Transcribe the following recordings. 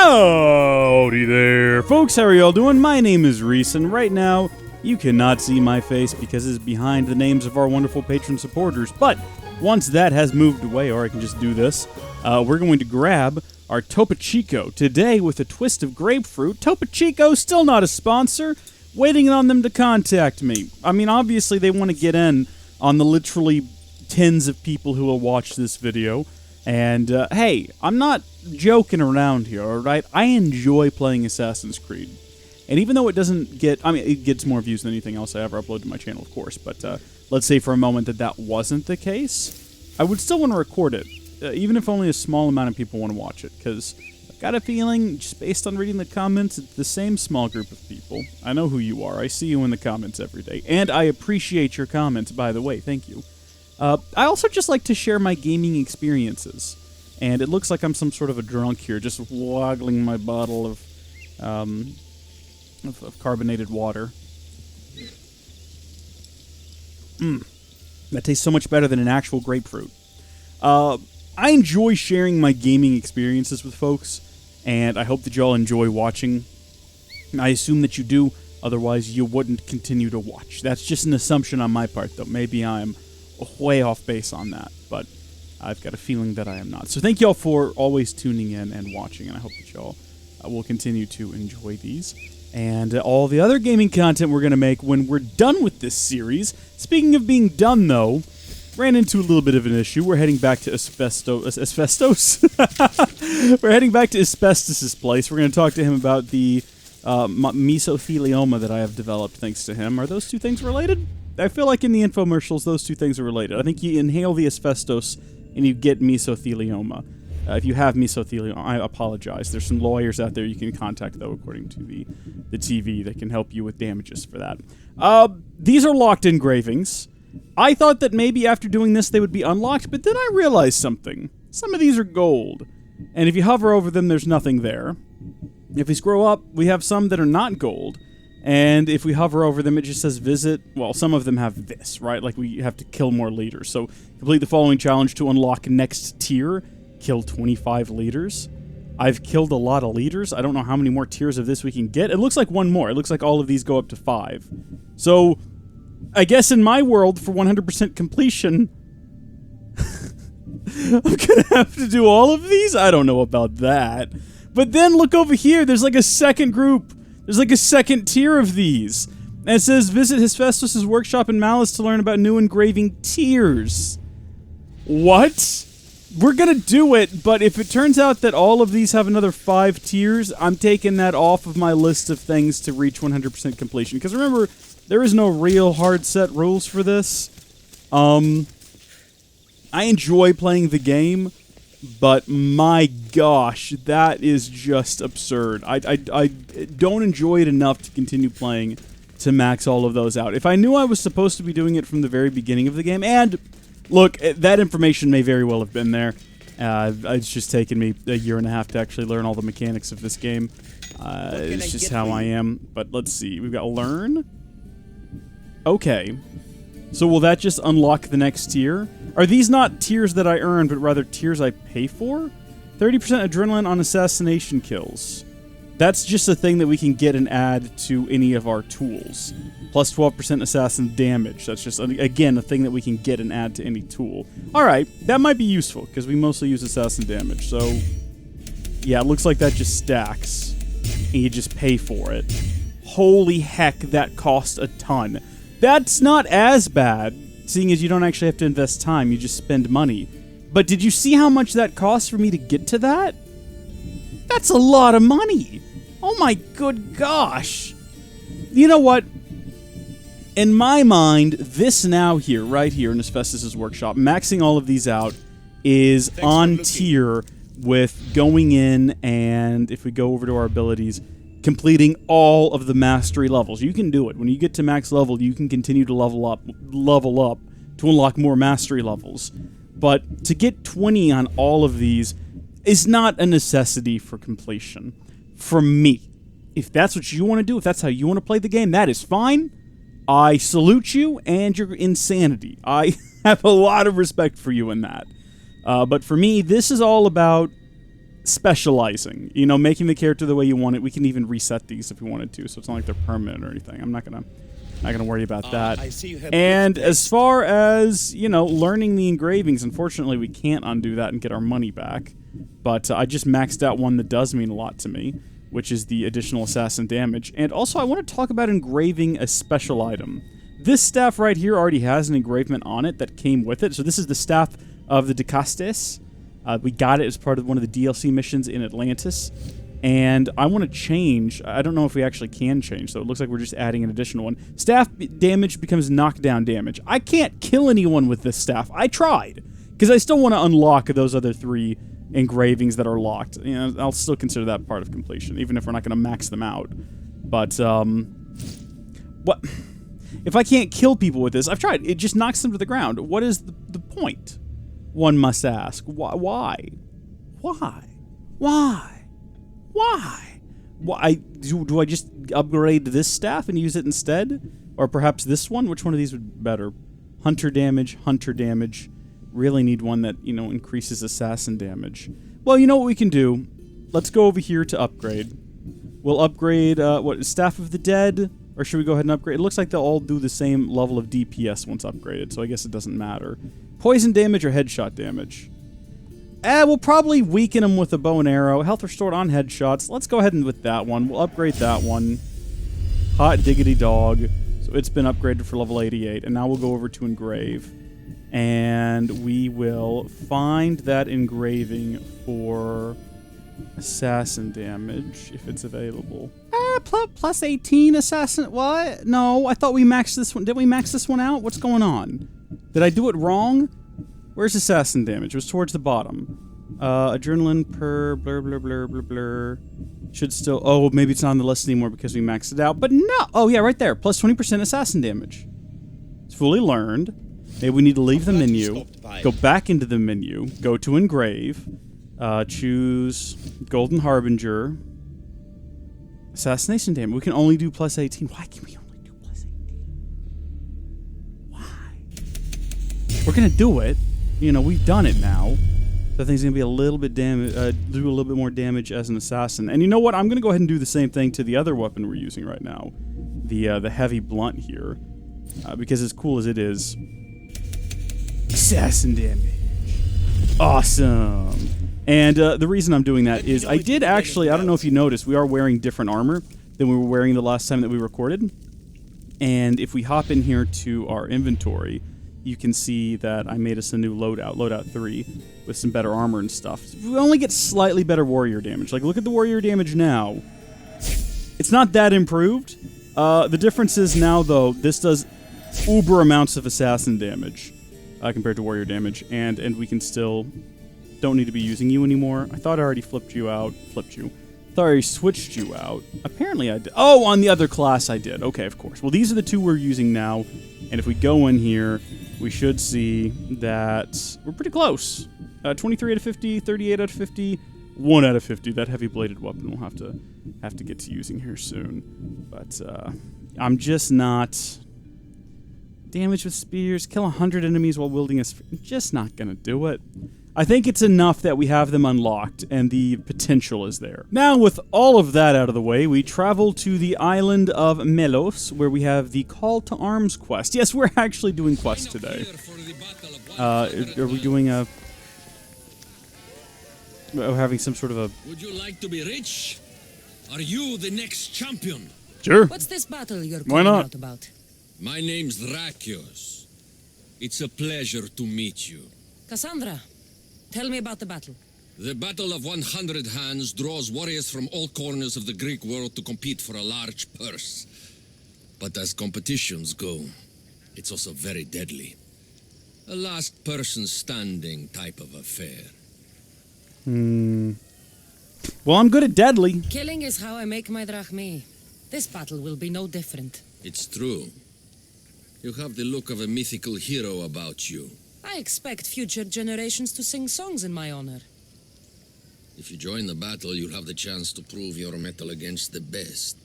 Howdy there, folks. How are y'all doing? My name is Rees, and right now, you cannot see my face because it's behind the names of our wonderful patron supporters. But once that has moved away, or I can just do this, we're going to grab our Topo Chico today with a twist of grapefruit. Topo Chico, still not a sponsor, waiting on them to contact me. I mean, obviously, they want to get in on the literally tens of people who will watch this video. And, hey, I'm not joking around here, alright? I enjoy playing Assassin's Creed. And even though it doesn't get... I mean, it gets more views than anything else I ever upload to my channel, of course. But, let's say for a moment that that wasn't the case. I would still want to record it, even if only a small amount of people want to watch it. Because I've got a feeling, just based on reading the comments, it's the same small group of people. I know who you are. I see you in the comments every day. And I appreciate your comments, by the way. Thank you. I also just like to share my gaming experiences, and it looks like I'm some sort of a drunk here, just waggling my bottle of carbonated water. That tastes so much better than an actual grapefruit. I enjoy sharing my gaming experiences with folks, and I hope that y'all enjoy watching. I assume that you do, otherwise you wouldn't continue to watch. That's just an assumption on my part, though. Maybe I'm way off base on that, but I've got a feeling that I am not. So thank y'all for always tuning in and watching, and I hope that y'all will continue to enjoy these and all the other gaming content we're going to make when we're done with this series. Speaking of being done, though, ran into a little bit of an issue. We're heading back to Asbestos? We're heading back to Asbestos' place. We're going to talk to him about the mesothelioma that I have developed thanks to him. Are those two things related? I feel like in the infomercials, those two things are related. I think you inhale the asbestos and you get mesothelioma. If you have mesothelioma, I apologize. There's some lawyers out there you can contact, though, according to the TV, that can help you with damages for that. These are locked engravings. I thought that maybe after doing this they would be unlocked, but then I realized something. Some of these are gold, and if you hover over them, there's nothing there. If we scroll up, we have some that are not gold. And if we hover over them, it just says visit. Well, some of them have this, right? Like we have to kill more leaders. So complete the following challenge to unlock next tier. Kill 25 leaders. I've killed a lot of leaders. I don't know how many more tiers of this we can get. It looks like one more. It looks like all of these go up to 5. So I guess in my world, for 100% completion, I'm going to have to do all of these? I don't know about that. But then look over here. There's like a second group. There's like a second tier of these. And it says, visit Hephaestus' workshop in Malice to learn about new engraving tiers. What? We're gonna do it, but if it turns out that all of these have another 5 tiers, I'm taking that off of my list of things to reach 100% completion. Because remember, there is no real hard set rules for this. I enjoy playing the game, but my gosh, that is just absurd. I don't enjoy it enough to continue playing to max all of those out. If I knew I was supposed to be doing it from the very beginning of the game, and look, that information may very well have been there. It's just taken me a year and a half to actually learn all the mechanics of this game. It's just how I am. But let's see. We've got learn. Okay. So will that just unlock the next tier? Are these not tiers that I earn, but rather tiers I pay for? 30% adrenaline on assassination kills. That's just a thing that we can get and add to any of our tools. Plus 12% assassin damage. That's just, again, a thing that we can get and add to any tool. Alright, that might be useful, because we mostly use assassin damage. So, yeah, it looks like that just stacks. And you just pay for it. Holy heck, that cost a ton. That's not as bad, seeing as you don't actually have to invest time, you just spend money. But did you see how much that costs for me to get to that? That's a lot of money! Oh my good gosh! You know what? In my mind, this now here, right here in Hephaestus' workshop, maxing all of these out is on tier with going in and, if we go over to our abilities, completing all of the mastery levels. You can do it. When you get to max level, you can continue to level up to unlock more mastery levels. But to get 20 on all of these is not a necessity for completion. For me. If that's what you want to do, if that's how you want to play the game, that is fine. I salute you and your insanity. I have a lot of respect for you in that. But for me, this is all about specializing. You know, making the character the way you want it. We can even reset these if we wanted to, so it's not like they're permanent or anything. I'm not gonna worry about that. I see you have And as far as, you know, learning the engravings, unfortunately we can't undo that and get our money back. But I just maxed out one that does mean a lot to me, which is the additional assassin damage. And also I want to talk about engraving a special item. This staff right here already has an engravement on it that came with it. So this is the staff of the Decastes. We got it as part of one of the DLC missions in Atlantis. And I want to change. I don't know if we actually can change, so it looks like we're just adding an additional one. Staff damage becomes knockdown damage. I can't kill anyone with this staff. I tried, because I still want to unlock those other 3 engravings that are locked. You know, I'll still consider that part of completion, even if we're not going to max them out. But, what? If I can't kill people with this, I've tried. It just knocks them to the ground. What is the point? One must ask. Why? Why? Do I just upgrade this staff and use it instead? Or perhaps this one? Which one of these would be better? Hunter damage. Really need one that, you know, increases assassin damage. Well, you know what we can do? Let's go over here to upgrade. We'll upgrade, Staff of the Dead? Or should we go ahead and upgrade? It looks like they'll all do the same level of DPS once upgraded, so I guess it doesn't matter. Poison damage or headshot damage? We'll probably weaken them with a bow and arrow. Health restored on headshots. Let's go ahead and with that one. We'll upgrade that one. Hot diggity dog. So it's been upgraded for level 88. And now we'll go over to engrave. And we will find that engraving for assassin damage, if it's available. Plus 18 assassin. What? No, I thought we maxed this one. Did we max this one out? What's going on? Did I do it wrong? Where's assassin damage? It was towards the bottom. Adrenaline per blur blur blur blur blur. Should still... Oh, maybe it's not on the list anymore because we maxed it out. But no! Oh, yeah, right there. Plus 20% assassin damage. It's fully learned. Maybe we need to leave the menu. Go back into the menu. Go to engrave. Choose Golden Harbinger. Assassination damage. We can only do plus 18. Why can we only do plus 18? Why? We're gonna do it. You know, we've done it now. So I think it's gonna be a little bit do a little bit more damage as an assassin. And you know what? I'm gonna go ahead and do the same thing to the other weapon we're using right now, the heavy blunt here, because as cool as it is, assassin damage. Awesome. And the reason I'm doing that is I did actually, I don't know if you noticed, we are wearing different armor than we were wearing the last time that we recorded. And if we hop in here to our inventory, you can see that I made us a new loadout, loadout 3, with some better armor and stuff. We only get slightly better warrior damage. Like, look at the warrior damage now. It's not that improved. The difference is now, though, this does uber amounts of assassin damage compared to warrior damage, and we can still... don't need to be using you anymore. I thought I already flipped you out. Thought I already switched you out. Apparently I did. Oh, on the other class I did. Okay, of course. Well, these are the 2 we're using now. And if we go in here, we should see that we're pretty close. 23 out of 50, 38 out of 50, 1 out of 50. That heavy-bladed weapon we'll have to get to using here soon. But I'm just not... Damage with spears, kill 100 enemies while wielding a spear. Just not gonna do it. I think it's enough that we have them unlocked, and the potential is there. Now, with all of that out of the way, we travel to the island of Melos, where we have the Call to Arms quest. Yes, we're actually doing quests today. Are we doing a... We're having some sort of a... Would you like to be rich? Are you the next champion? Sure. What's this battle you're Why calling not? out about? My name's Drakios. It's a pleasure to meet you. Cassandra, tell me about the battle. The Battle of 100 Hands draws warriors from all corners of the Greek world to compete for a large purse. But as competitions go, it's also very deadly. A last person standing type of affair. Well, I'm good at deadly. Killing is how I make my drachmae. This battle will be no different. It's true. You have the look of a mythical hero about you. I expect future generations to sing songs in my honor. If you join the battle, you'll have the chance to prove your mettle against the best.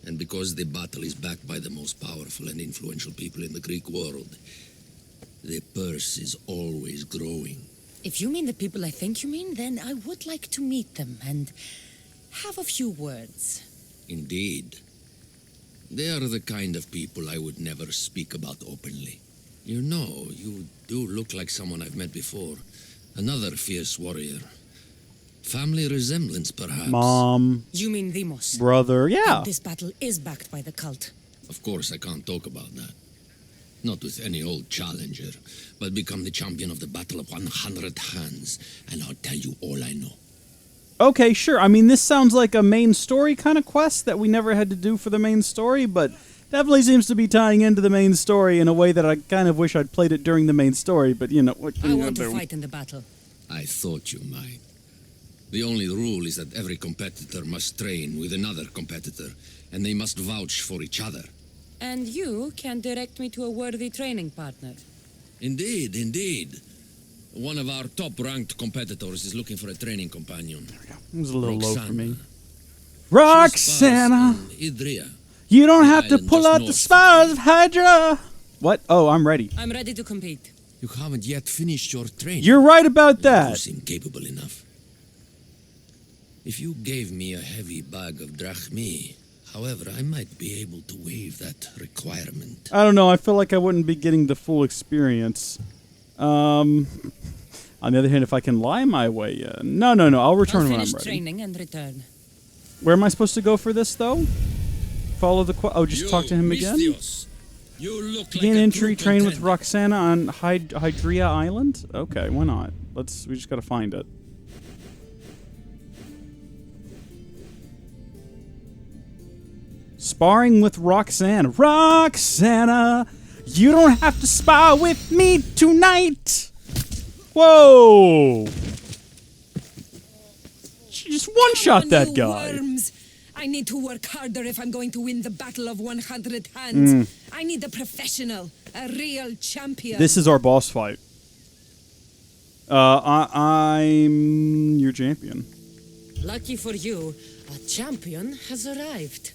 And because the battle is backed by the most powerful and influential people in the Greek world, the purse is always growing. If you mean the people I think you mean, then I would like to meet them and have a few words. Indeed. They are the kind of people I would never speak about openly. You know, you do look like someone I've met before. Another fierce warrior. Family resemblance, perhaps. Mom. You mean Demos? Brother. Yeah. And this battle is backed by the cult. Of course, I can't talk about that. Not with any old challenger, but become the champion of the Battle of 100 Hands, and I'll tell you all I know. Okay, sure. I mean, this sounds like a main story kind of quest that we never had to do for the main story, but definitely seems to be tying into the main story in a way that I kind of wish I'd played it during the main story, but you know, what I want to fight in the battle. I thought you might. The only rule is that every competitor must train with another competitor, and they must vouch for each other. And you can direct me to a worthy training partner. Indeed, indeed. One of our top-ranked competitors is looking for a training companion. It was a little low for me. Roxana. Roxana! Idria. You don't have to Island pull just out the north spires of Hydra! What? Oh, I'm ready. I'm ready to compete. You haven't yet finished your training. You're right about You that. seem capable enough. If you gave me a heavy bag of drachmi, however, I might be able to waive that requirement. I don't know, I feel like I wouldn't be getting the full experience. On the other hand, if I can lie my way in... No, I'll return when I'm finish ready. training and return. Where am I supposed to go for this, though? Follow the... Oh, just talk to him again? You look To gain like a entry, true train with contender. Roxana on Hydria Island? Okay, why not? We just gotta find it. Sparring with Roxana. Roxana! You don't have to spar with me tonight! Whoa! She just one-shot that guy. Worms. I need to work harder if I'm going to win the Battle of 100 Hands. I need a professional, a real champion. This is our boss fight. I'm your champion. Lucky for you, a champion has arrived.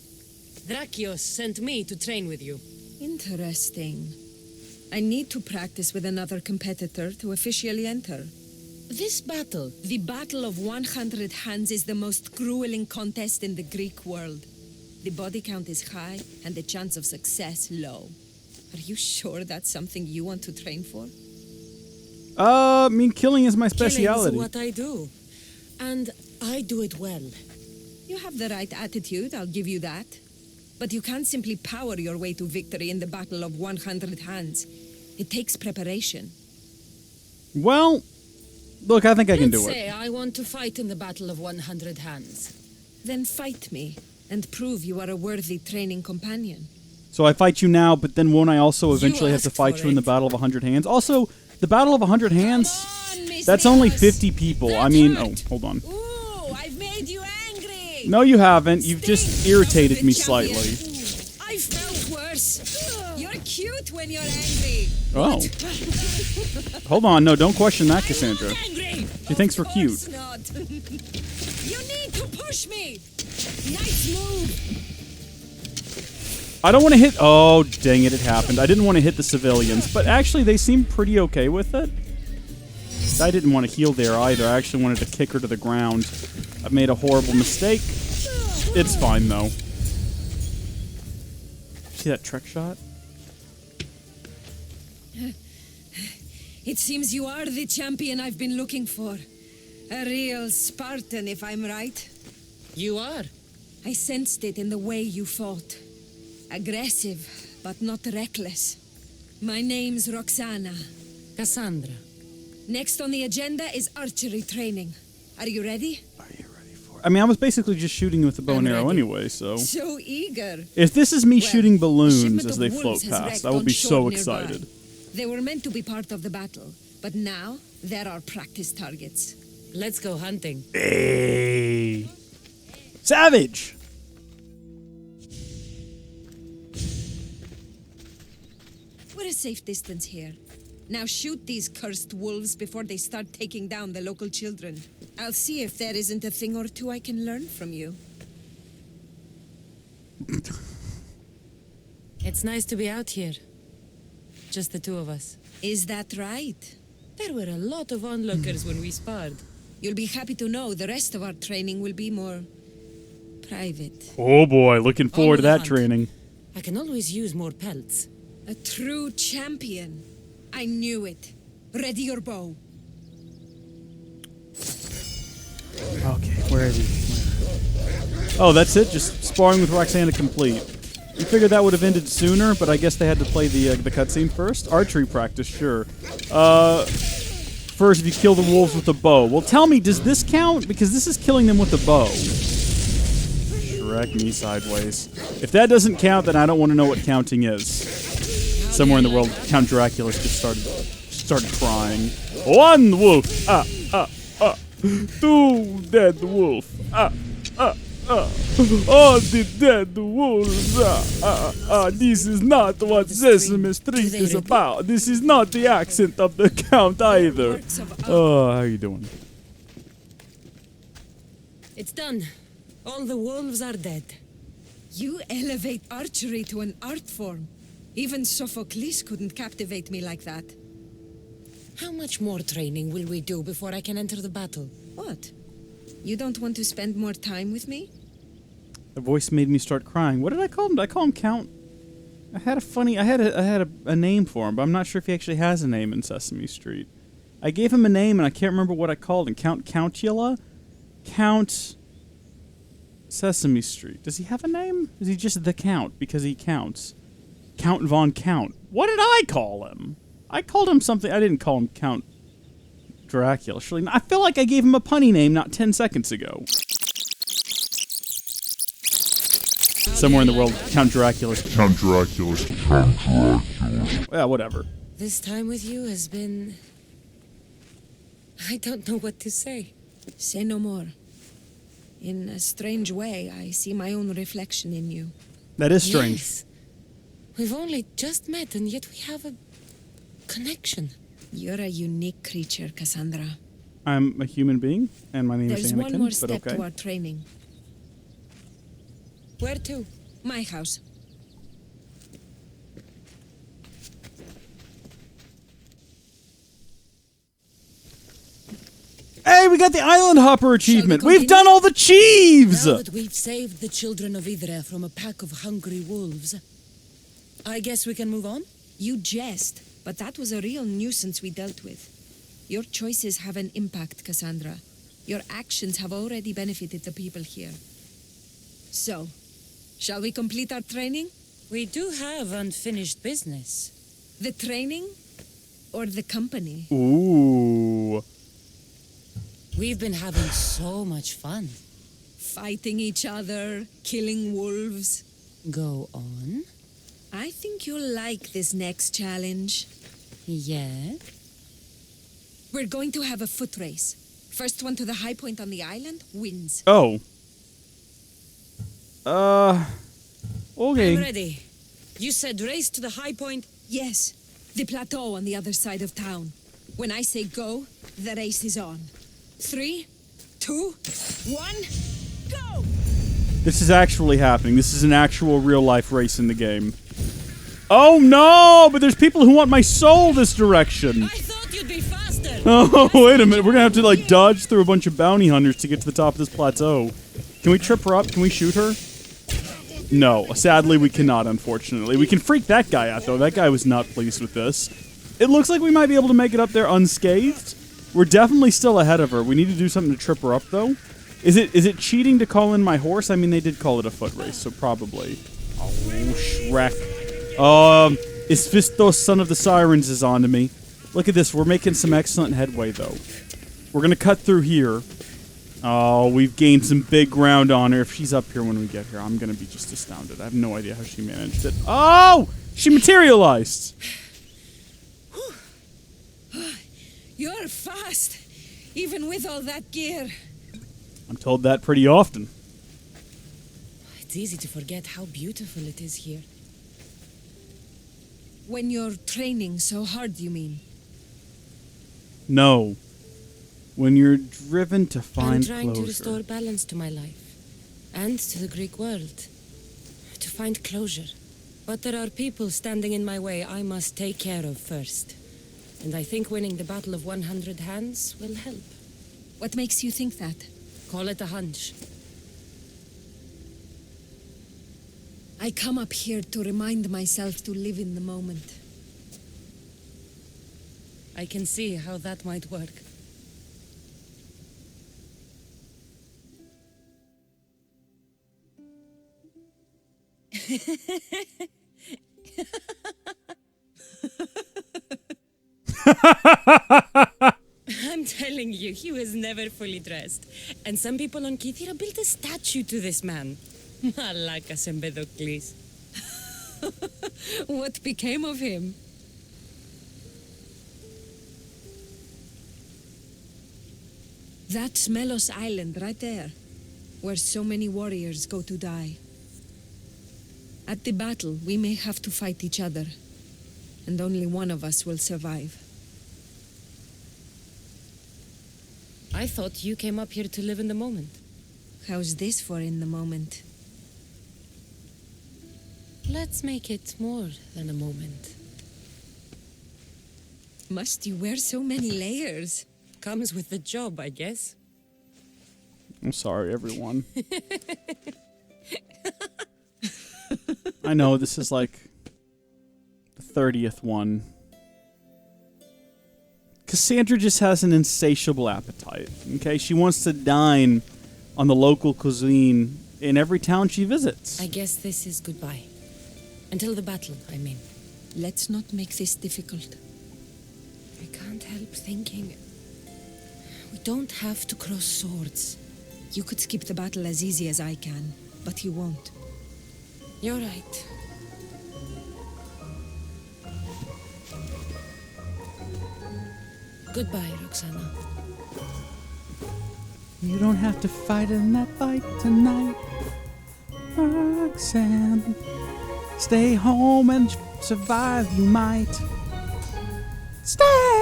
Drakios sent me to train with you. Interesting. I need to practice with another competitor to officially enter. This battle, the Battle of 100 Hands, is the most grueling contest in the Greek world. The body count is high and the chance of success low. Are you sure that's something you want to train for? I mean, killing is my Killing speciality. is what I do. And I do it well. You have the right attitude, I'll give you that. But you can't simply power your way to victory in the Battle of 100 Hands. It takes preparation. Well, look, I think I can Let's do say it. I want to fight in the Battle of 100 Hands. Then fight me, and prove you are a worthy training companion. So I fight you now, but then won't I also eventually have to asked fight for you in the it. Battle of 100 Hands? Also, the Battle of 100 Hands, Come on, Miss that's only Rios. 50 people. That I mean, hurt. oh, hold on. Ooh, I've made you angry. No, you haven't. You've just Sting, irritated me champion. slightly. I felt worse. You're cute when you're angry. Oh. Hold on. No, don't question that, I'm Cassandra. not angry. She thinks we're Of cute. course not. You need to push me. Nice move. I don't want to hit... Oh, dang it, it happened. I didn't want to hit the civilians, but actually they seem pretty okay with it. I didn't want to heal there either. I actually wanted to kick her to the ground. I've made a horrible mistake. It's fine, though. See that trick shot? It seems you are the champion I've been looking for. A real Spartan, if I'm right. You are. I sensed it in the way you fought. Aggressive, but not reckless. My name's Roxana. Cassandra. Next on the agenda is archery training. Are you ready? Are you ready for it? I mean, I was basically just shooting with the bow and I'm arrow ready. anyway, so... So eager. If this is me Well, shooting a balloons shipment as of they wolves float has past, wrecked I will on be shore so nearby. excited. They were meant to be part of the battle, but now they're our practice targets. Let's go hunting. Hey! Savage! We're a safe distance here. Now shoot these cursed wolves before they start taking down the local children. I'll see if there isn't a thing or two I can learn from you. It's nice to be out here. Just the two of us. Is that right? There were a lot of onlookers when we sparred. You'll be happy to know the rest of our training will be more private. Oh boy, looking forward to that training. I can always use more pelts. A true champion. I knew it. Ready your bow. Okay, where is he? Oh, that's it? Just sparring with Roxana complete. You figured that would have ended sooner, but I guess they had to play the cutscene first? Archery practice, sure. First, if you kill the wolves with a bow. Well, tell me, does this count? Because this is killing them with a bow. Shrek me sideways. If that doesn't count, then I don't want to know what counting is. Somewhere in the world, Count Dracula's just started crying. One wolf! Two dead wolf! All the dead wolves! This is not what Sesame Street is about. This is not the accent of the Count either. Oh, how you doing? It's done. All the wolves are dead. You elevate archery to an art form. Even Sophocles couldn't captivate me like that. How much more training will we do before I can enter the battle? What? You don't want to spend more time with me? The voice made me start crying. What did I call him? Did I call him Count? I had a name for him, but I'm not sure if he actually has a name in Sesame Street. I gave him a name, and I can't remember what I called him. Count Countula? Count Sesame Street. Does he have a name? Is he just the Count because he counts? Count Von Count. What did I call him? I called him something. I didn't call him Count Dracula. Surely, I feel like I gave him a punny name not 10 seconds ago. Somewhere in the world, Count Dracula. Count Dracula. Count Dracula. Yeah, whatever. This time with you has been... I don't know what to say. Say no more. In a strange way, I see my own reflection in you. That is strange. Yes. We've only just met, and yet we have a connection. You're a unique creature, Cassandra. I'm a human being, and my name is Anakin, There's one more but step okay. to our training. Where to? My house. Hey, we got the Island Hopper achievement. continue? We've done all the Chieves! Now that we've saved the children of Idre from a pack of hungry wolves, I guess we can move on? You jest, but that was a real nuisance we dealt with. Your choices have an impact, Cassandra. Your actions have already benefited the people here. So, shall we complete our training? We do have unfinished business. The training? Or the company? Ooh. We've been having so much fun. Fighting each other, killing wolves. Go on. I think you'll like this next challenge. Yeah? We're going to have a foot race. First one to the high point on the island wins. Oh. I'm Okay. ready. You said race to the high point? Yes, the plateau on the other side of town. When I say go, the race is on. 3, 2, 1, go! This is actually happening. This is an actual real-life race in the game. Oh, no! But there's people who want my soul this direction. I thought you'd be faster! Oh, wait a minute. We're gonna have to, like, dodge through a bunch of bounty hunters to get to the top of this plateau. Can we trip her up? Can we shoot her? No. Sadly, we cannot, unfortunately. We can freak that guy out, though. That guy was not pleased with this. It looks like we might be able to make it up there unscathed. We're definitely still ahead of her. We need to do something to trip her up, though. Is it cheating to call in my horse? I mean, they did call it a foot race, so probably. Oh, Shrek. Ispistos, son of the sirens, is on to me. Look at this. We're making some excellent headway, though. We're going to cut through here. Oh, we've gained some big ground on her. If she's up here when we get here, I'm going to be just astounded. I have no idea how she managed it. Oh! She materialized! You're fast, even with all that gear. I'm told that pretty often. It's easy to forget how beautiful it is here. When you're training so hard, you mean? No. When you're driven to find I'm trying closure. to restore balance to my life. And to the Greek world. To find closure. But there are people standing in my way I must take care of first. And I think winning the Battle of 100 Hands will help. What makes you think that? Call it a hunch. I come up here to remind myself to live in the moment. I can see how that might work. I'm telling you, he was never fully dressed. And some people on Kythera built a statue to this man. Malakas Empedocles. What became of him? That's Melos Island right there, where so many warriors go to die. At the battle, we may have to fight each other, and only one of us will survive. I thought you came up here to live in the moment. How's this for in the moment? Let's make it more than a moment. Must you wear so many layers? Comes with the job, I guess. I'm sorry, everyone. I know this is like the 30th one. Cassandra just has an insatiable appetite. Okay, she wants to dine on the local cuisine in every town she visits. I guess this is goodbye. Until the battle, I mean. Let's not make this difficult. I can't help thinking. We don't have to cross swords. You could skip the battle as easy as I can, but you won't. You're right. Goodbye, Roxana. You don't have to fight in that fight tonight, Roxanne. Stay home and survive, you might. Stay!